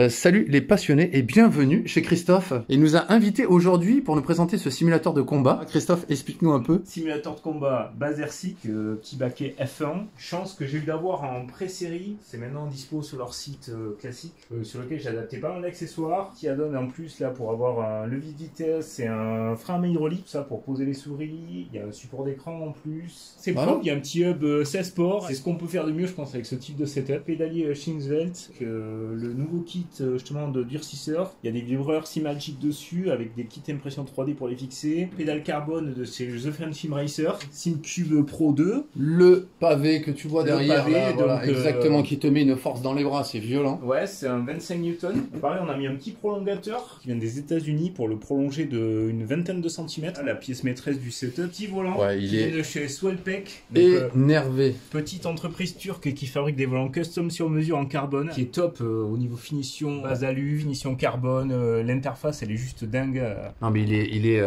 Salut les passionnés et bienvenue chez Christophe. Il nous a invités aujourd'hui pour nous présenter ce simulateur de combat. Christophe, explique-nous un peu. Simulateur de combat base RC, petit baquet F1. Chance que j'ai eu d'avoir en pré-série. C'est maintenant dispo sur leur site classique, sur lequel j'ai adapté pas mal d'accessoires. Qui donne en plus là pour avoir un levier de vitesse et un frein à main hydraulique, tout ça pour poser les souris. Il y a un support d'écran en plus. C'est propre, il y a un petit hub 16 ports. C'est ce qu'on peut faire de mieux, je pense, avec ce type de setup. Pédalier Schingsvelt, le nouveau kit justement de durcisseur. Il y a des vibreurs Simagic dessus avec des kits impression 3D pour les fixer. Pédale carbone de chez The Friendship Racer. SimCube Pro 2. Le pavé que tu vois derrière, pavé, là, donc, voilà, exactement, qui te met une force dans les bras, c'est violent. Ouais, c'est un 25 Newton. Pareil, on a mis un petit prolongateur qui vient des États-Unis pour le prolonger d'une vingtaine de centimètres. La pièce maîtresse du setup. Petit volant ouais, qui vient de chez Swellpec. Énervé. Petite entreprise turque qui fabrique des volants custom sur mesure en carbone, qui est top au niveau finition, base alu, finition carbone, l'interface elle est juste dingue. Non mais il est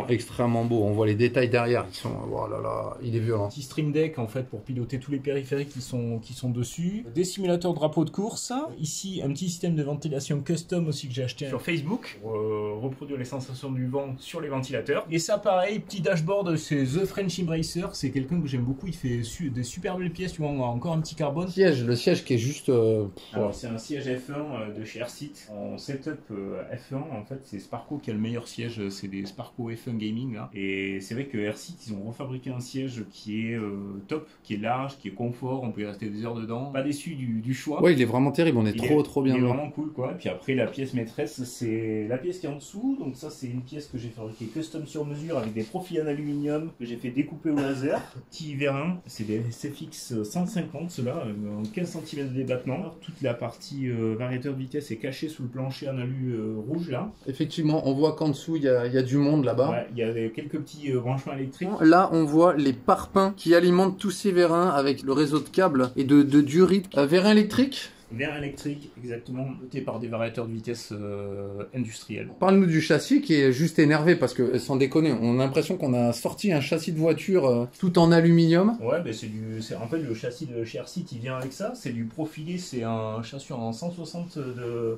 extrêmement beau, on voit les détails derrière, ils sont, oh là là, il est violent. Petit stream deck en fait pour piloter tous les périphériques qui sont dessus, des simulateurs de drapeaux de course, ici un petit système de ventilation custom aussi que j'ai acheté sur Facebook pour reproduire les sensations du vent sur les ventilateurs. Et ça pareil, petit dashboard, c'est The Friendship Racer, c'est quelqu'un que j'aime beaucoup, il fait des super belles pièces, tu vois, on a encore un petit carbone. Le siège qui est juste... Alors c'est un siège F1 de chez Airseat. En setup F1, en fait, c'est Sparco qui a le meilleur siège, c'est des Sparco F1 Gaming là. Et c'est vrai que Airseat, ils ont refabriqué un siège qui est top, qui est large, qui est confort, on peut y rester des heures dedans. Pas déçu du choix. Ouais, il est vraiment terrible, on est trop bien. Il est vraiment cool quoi. Et puis après, la pièce maîtresse, c'est la pièce qui est en dessous. Donc ça, c'est une pièce que j'ai fabriquée custom sur mesure avec des profils en aluminium que j'ai fait découper au laser. Petit vérin, c'est des SFX 150, ceux-là, en 15 cm de débattement. Toute la partie variateur de vitesse est cachée sous le plancher en alu rouge là. Effectivement, on voit qu'en dessous il y a du monde là-bas. Ouais, il y a quelques petits branchements électriques. Là, on voit les parpaings qui alimentent tous ces vérins avec le réseau de câbles et de durite. Vérin électrique. Vérin électrique, exactement, doté par des variateurs de vitesse industriels. Parle-nous du châssis qui est juste énervé parce que, sans déconner, on a l'impression qu'on a sorti un châssis de voiture tout en aluminium. Ouais, ben en fait le châssis de chez Airseat il vient avec ça, c'est du profilé, c'est un châssis en 160 de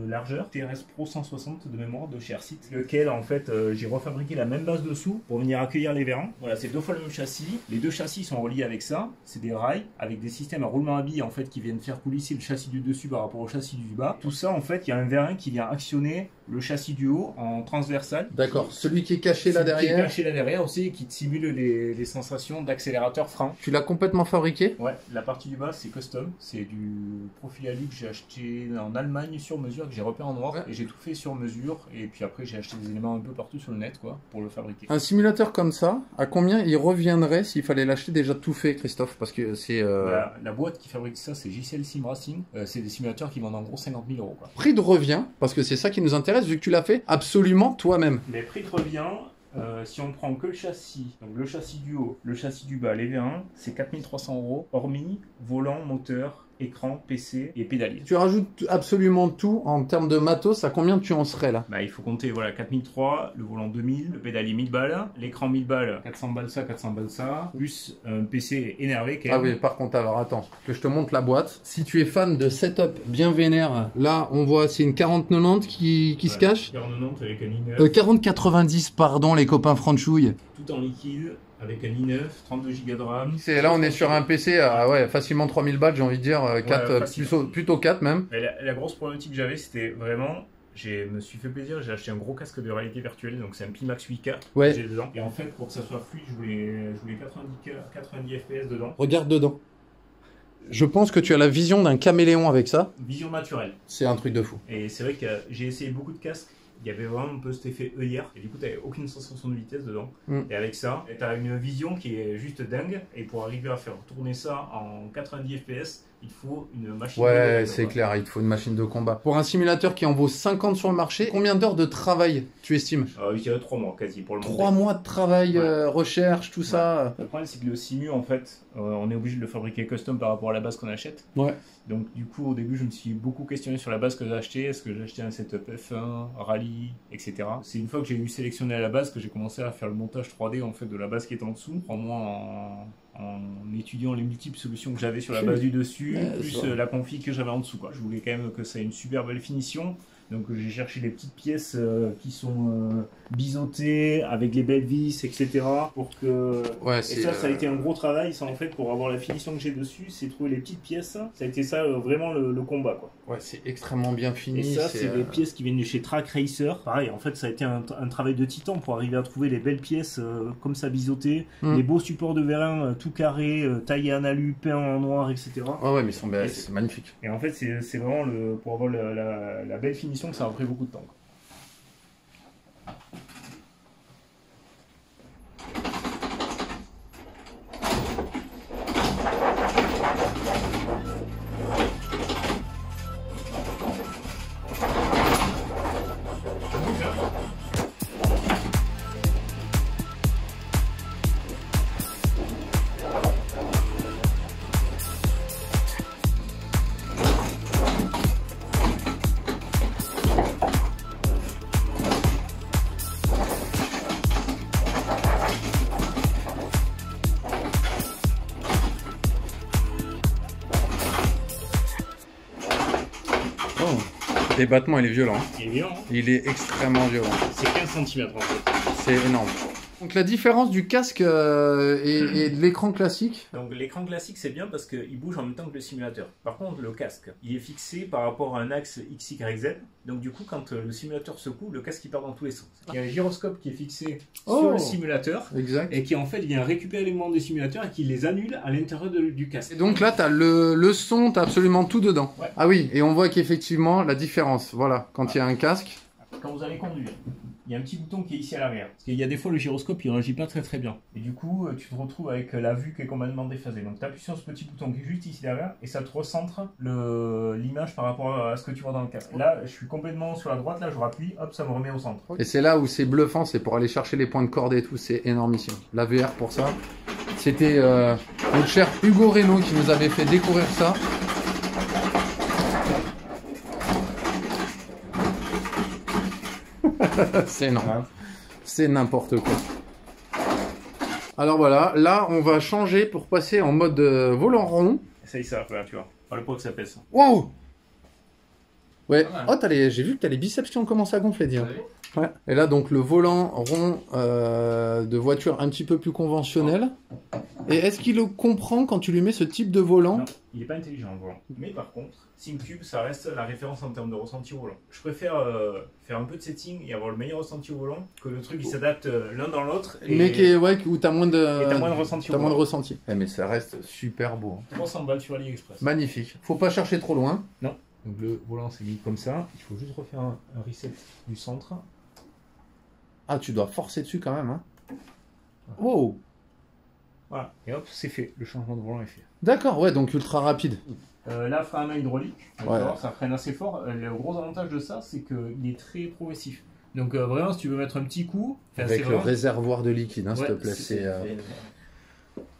largeur, TRS Pro 160 de mémoire de chez Airseat, lequel en fait j'ai refabriqué la même base dessous pour venir accueillir les vérins. Voilà, c'est 2 fois le même châssis, les 2 châssis sont reliés avec ça, c'est des rails avec des systèmes à roulement à billes en fait qui viennent faire coulisser le châssis du dessus par rapport au châssis du bas. Tout ça en fait, il y a un vérin qui vient actionner le châssis du haut en transversal. D'accord, celui qui est caché là derrière. Qui est caché là derrière aussi, qui simule les sensations d'accélérateur frein. Tu l'as complètement fabriqué? Ouais, la partie du bas c'est custom, c'est du profil alu que j'ai acheté en Allemagne sur mesure, que j'ai repeint en noir, et j'ai tout fait sur mesure, et puis après j'ai acheté des éléments un peu partout sur le net quoi, pour le fabriquer. Un simulateur comme ça, à combien il reviendrait s'il fallait l'acheter déjà tout fait, Christophe? Parce que c'est... La boîte qui fabrique ça c'est JCL Sim Racing, c'est des simulateurs qui vendent en gros 50 000 € quoi. Prix de revient, parce que c'est ça qui nous intéresse vu que tu l'as fait absolument toi-même. Les prix de revient, si on prend que le châssis, donc le châssis du haut, le châssis du bas, les V1, c'est 4 300 €, hormis volant, moteur, écran, PC et pédalier. Tu rajoutes absolument tout en termes de matos, à combien tu en serais là? Bah il faut compter voilà 4003, le volant 2000, le pédalier 1000 balles, l'écran 1000 balles, 400 balles ça, 400 balles ça, plus un PC énervé quand même. Ah oui, par contre, alors attends, que je te montre la boîte. Si tu es fan de setup bien vénère, là on voit c'est une 4090 qui se cache. 4090 avec un i9. 4090, pardon les copains franchouilles. Tout en liquide. Avec un i9, 32 Go de RAM. Là, on est sur un PC à ouais, facilement 3000 bahts, j'ai envie de dire, 4, plutôt 4 même. Mais la grosse problématique que j'avais, c'était vraiment, je me suis fait plaisir, j'ai acheté un gros casque de réalité virtuelle, donc c'est un Pimax 8K que j'ai dedans. Et en fait, pour que ça soit fluide, je voulais 90 FPS dedans. Regarde dedans. Je pense que tu as la vision d'un caméléon avec ça. Vision naturelle. C'est un truc de fou. Et c'est vrai que j'ai essayé beaucoup de casques. Il y avait vraiment un peu cet effet œillère, et du coup tu n'avais aucune sensation de vitesse dedans. Et avec ça, tu as une vision qui est juste dingue, et pour arriver à faire tourner ça en 90 FPS, il faut une machine de combat. Ouais, c'est clair, il te faut une machine de combat. Pour un simulateur qui en vaut 50 sur le marché, combien d'heures de travail tu estimes? Je dirais 3 mois quasi pour le moment. 3 mois de travail, recherche, tout ça. Le problème c'est que le simu en fait, on est obligé de le fabriquer custom par rapport à la base qu'on achète. Ouais. Donc du coup au début je me suis beaucoup questionné sur la base que j'ai acheté. Est-ce que j'ai acheté un setup F1, rallye, etc. C'est une fois que j'ai eu sélectionné à la base que j'ai commencé à faire le montage 3D en fait de la base qui est en dessous, en moins en étudiant les multiples solutions que j'avais sur la base du dessus, plus la config que j'avais en dessous, quoi. Je voulais quand même que ça ait une super belle finition. Donc j'ai cherché les petites pièces qui sont biseautées avec les belles vis, etc. Pour que... Ouais, et ça a été un gros travail, ça en fait, pour avoir la finition que j'ai dessus, c'est trouver les petites pièces. Ça a été ça vraiment le combat, quoi. Ouais, c'est extrêmement bien fini. Et ça, c'est des pièces qui viennent de chez Track Racer. Pareil, en fait, ça a été un travail de titan pour arriver à trouver les belles pièces comme ça biseautées, les beaux supports de vérin tout carrés, taillés en alu, peints en noir, etc. Ouais, mais c'est magnifique. Et en fait, c'est vraiment pour avoir la belle finition que ça a pris beaucoup de temps. Le débattement, il est violent. Il est violent. Il est extrêmement violent. C'est 15 cm en fait. C'est énorme. Donc la différence du casque et de l'écran classique. Donc l'écran classique c'est bien parce qu'il bouge en même temps que le simulateur. Par contre le casque, il est fixé par rapport à un axe XYZ. Donc du coup quand le simulateur secoue, le casque il part dans tous les sens. Il y a un gyroscope qui est fixé sur le simulateur. Exact. Et qui en fait vient récupérer les éléments des simulateurs et qui les annule à l'intérieur du casque. Et donc là tu as le son, tu as absolument tout dedans. Ouais. Ah oui, et on voit qu'effectivement la différence, voilà, quand il y a un casque. Quand vous allez conduire, il y a un petit bouton qui est ici à l'arrière. Parce qu'il y a des fois le gyroscope il réagit pas très bien. Et du coup tu te retrouves avec la vue qui est complètement déphasée. Donc tu appuies sur ce petit bouton qui est juste ici derrière et ça te recentre l'image par rapport à ce que tu vois dans le casque. Là je suis complètement sur la droite, là je rappuie, hop ça me remet au centre. Et c'est là où c'est bluffant, c'est pour aller chercher les points de corde et tout, c'est énormissime. La VR pour ça, c'était notre cher Hugo Reynaud qui nous avait fait découvrir ça. C'est énorme. C'est n'importe quoi. Alors voilà, là on va changer pour passer en mode volant rond. Essaye ça, voilà, tu vois. Voilà le poids que ça pèse. Wow. Ouais. Oh, j'ai vu que t'as les biceps qui ont commencé à gonfler, dis. Ouais. Et là donc le volant rond de voiture un petit peu plus conventionnel. Et est-ce qu'il comprend quand tu lui mets ce type de volant? Non, il n'est pas intelligent le volant. Mais par contre, SimCube, ça reste la référence en termes de ressenti au volant. Je préfère faire un peu de setting et avoir le meilleur ressenti au volant que le truc qui s'adapte l'un dans l'autre. Mais où t'as moins de ressenti. Moins de ressenti. Mais ça reste super beau. 300 balles sur AliExpress. Magnifique. Faut pas chercher trop loin. Non. Donc le volant c'est mis comme ça. Il faut juste refaire un reset du centre. Ah, tu dois forcer dessus quand même. Hein. Wow. Voilà. Et hop, c'est fait. Le changement de volant est fait. D'accord, ouais, donc ultra rapide. Là, frein à main hydraulique. Ouais. Ça freine assez fort. Le gros avantage de ça, c'est qu'il est très progressif. Donc vraiment, si tu veux mettre un petit coup... Avec le réservoir de liquide, hein, s'il te plaît.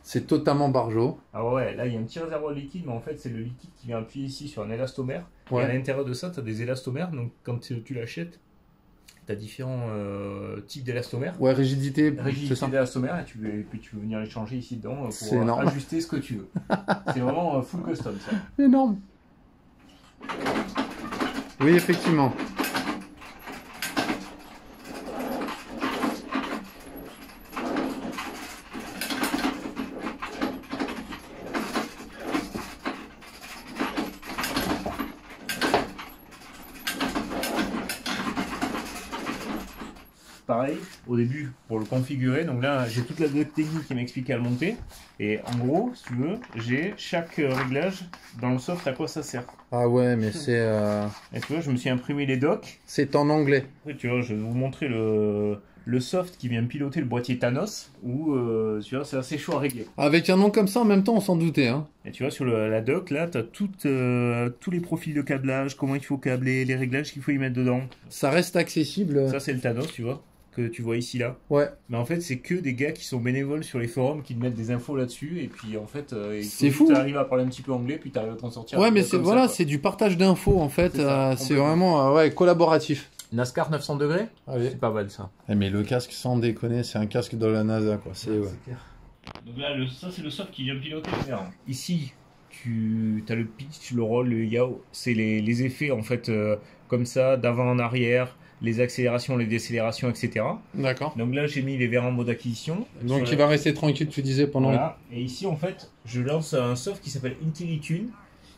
C'est totalement barjot. Ah ouais, là il y a un petit réservoir de liquide, mais en fait c'est le liquide qui vient appuyer ici sur un élastomère. Ouais. Et à l'intérieur de ça, tu as des élastomères. Donc quand tu l'achètes, tu as différents types d'élastomères. Ouais, rigidité d'élastomère, et puis tu peux venir les changer ici dedans pour ajuster ce que tu veux. C'est vraiment full custom ça. Énorme. Oui, effectivement. Pareil, au début, pour le configurer, donc là j'ai toute la technique qui m'explique à le monter, et en gros, si tu veux, j'ai chaque réglage dans le soft à quoi ça sert. Ah ouais, mais c'est... Et tu vois, je me suis imprimé les docs. C'est en anglais. Oui, tu vois, je vais vous montrer le soft qui vient piloter le boîtier Thanos, où tu vois, c'est assez chaud à régler. Avec un nom comme ça, en même temps, on s'en doutait. Hein. Et tu vois, sur la doc, là, tu as tous les profils de câblage, comment il faut câbler, les réglages qu'il faut y mettre dedans. Ça reste accessible. Ça, c'est le Thanos, tu vois. que tu vois ici là. Ouais. Mais en fait, c'est que des gars qui sont bénévoles sur les forums qui te mettent des infos là-dessus. Et puis en fait, c'est fou. Tu arrives à parler un petit peu anglais, puis tu arrives à t'en sortir. Ouais, mais c'est du partage d'infos en fait. C'est vraiment collaboratif. NASCAR 900 degrés. Ah, oui. C'est pas mal ça. Mais le casque, sans déconner, c'est un casque de la NASA quoi. C'est clair. Donc là, ça c'est le soft qui vient piloter le verre. Ici, tu as le pitch, le roll, le yaw. C'est les effets en fait comme ça, d'avant en arrière, les accélérations, les décélérations, etc. D'accord. Donc là, j'ai mis les verres en mode acquisition. Donc il va rester tranquille, tu disais, pendant... Voilà. Et ici, en fait, je lance un soft qui s'appelle IntelliTune.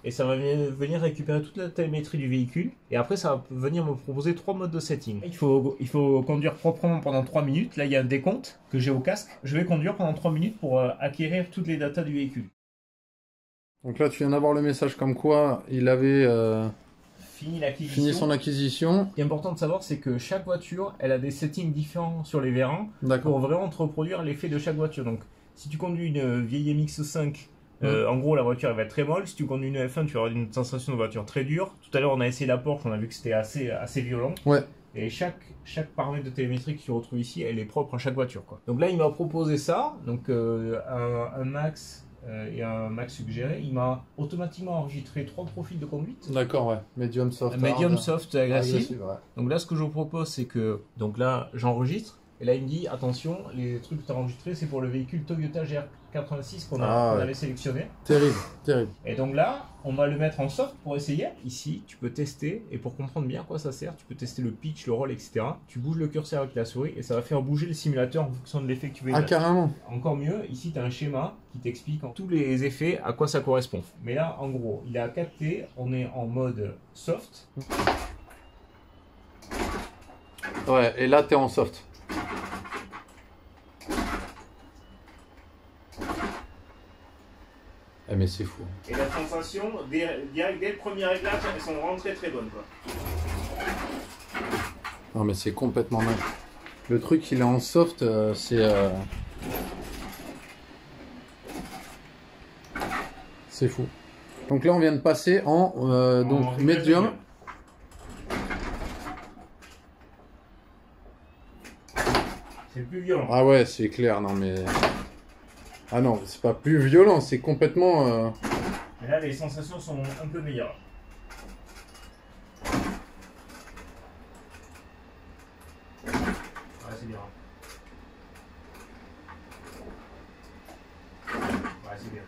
Et ça va venir récupérer toute la télémétrie du véhicule. Et après, ça va venir me proposer 3 modes de setting. Il faut conduire proprement pendant 3 minutes. Là, il y a un décompte que j'ai au casque. Je vais conduire pendant 3 minutes pour acquérir toutes les datas du véhicule. Donc là, tu viens d'avoir le message comme quoi il avait fini son acquisition. Ce qui est important de savoir, c'est que chaque voiture, elle a des settings différents sur les vérins pour vraiment te reproduire l'effet de chaque voiture. Donc, si tu conduis une vieille MX-5, en gros, la voiture elle va être très molle. Si tu conduis une F1, tu auras une sensation de voiture très dure. Tout à l'heure, on a essayé la Porsche, on a vu que c'était assez violent. Ouais. Et chaque paramètre de télémétrie que tu retrouves ici, elle est propre à chaque voiture, quoi. Donc là, il m'a proposé ça, donc un max et un max suggéré. Il m'a automatiquement enregistré 3 profils de conduite. D'accord, ouais. Medium, soft, medium, soft, agressif. Ouais. Donc là, ce que je vous propose, c'est que donc là, j'enregistre. Et là, il me dit, attention, les trucs que tu as enregistrés, c'est pour le véhicule Toyota GR86 qu'on avait sélectionné. Terrible, terrible. Et donc là, on va le mettre en soft pour essayer. Ici, tu peux tester, et pour comprendre bien à quoi ça sert, tu peux tester le pitch, le roll, etc. Tu bouges le curseur avec la souris, et ça va faire bouger le simulateur en fonction de l'effet que tu veux. Ah, carrément. Encore mieux, ici, tu as un schéma qui t'explique tous les effets, à quoi ça correspond. Mais là, en gros, il a capté, on est en mode soft. Ouais, et là, tu es en soft. Ah mais c'est fou. Et la sensation, direct dès le premier réglage, elles sont vraiment très bonnes, quoi. Non mais c'est complètement dingue. Le truc il est en soft, c'est fou. Donc là on vient de passer en donc médium. C'est plus violent. Ah ouais c'est clair, non mais... Ah non, c'est pas plus violent, c'est complètement... Et là, les sensations sont un peu meilleures. Ouais, c'est bien. Ouais, c'est bien.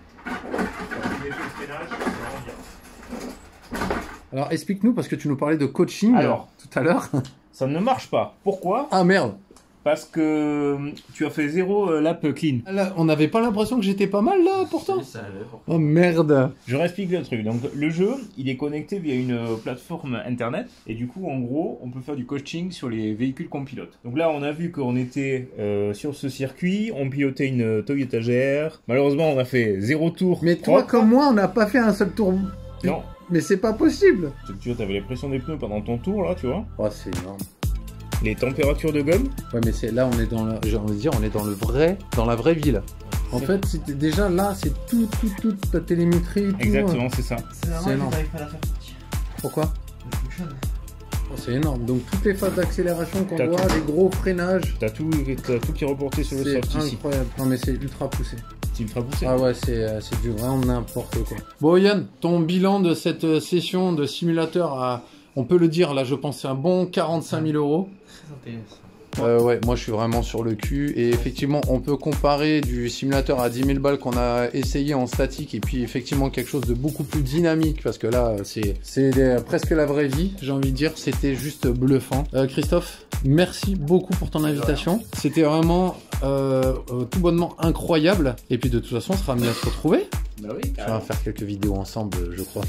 L'effet de freinage, c'est vraiment bien. Alors, explique-nous, parce que tu nous parlais de coaching tout à l'heure. Ça ne marche pas. Pourquoi? Ah merde. Parce que tu as fait 0 lap clean. Là, on n'avait pas l'impression que j'étais pas mal là pourtant. Oh merde. Je réexplique le truc. Donc le jeu, il est connecté via une plateforme internet et du coup en gros, on peut faire du coaching sur les véhicules qu'on pilote. Donc là, on a vu qu'on était sur ce circuit, on pilotait une Toyota GR. Malheureusement, on a fait 0 tour. Mais toi comme moi, on n'a pas fait un seul tour. Non. Mais c'est pas possible. Tu vois, t'avais la pression des pneus pendant ton tour là, tu vois. Oh, c'est énorme. Les températures de gomme. Ouais, mais c'est là, on est dans j'ai envie de dire, on est dans la vraie ville. En fait, c'était déjà là, c'est toute ta télémétrie. Tout, exactement, c'est ça. C'est énorme. Pas la faire partir. Pourquoi? Oh, c'est énorme. Donc toutes les phases d'accélération qu'on voit, les gros freinages. T'as tout qui est reporté sur le soft ici. C'est incroyable. Non mais c'est ultra poussé. C'est ultra poussé. Ah ouais, c'est du vraiment n'importe quoi. Bon Yann, ton bilan de cette session de simulateur on peut le dire, là je pense c'est un bon 45 000 euros. Très intéressant. Ouais, moi je suis vraiment sur le cul. Et effectivement, on peut comparer du simulateur à 10 000 balles qu'on a essayé en statique et puis effectivement quelque chose de beaucoup plus dynamique parce que là, c'est presque la vraie vie, j'ai envie de dire. C'était juste bluffant. Christophe, merci beaucoup pour ton invitation. C'était vraiment tout bonnement incroyable. Et puis de toute façon, on sera amené à se retrouver. Bah oui, on va faire quelques vidéos ensemble, je crois.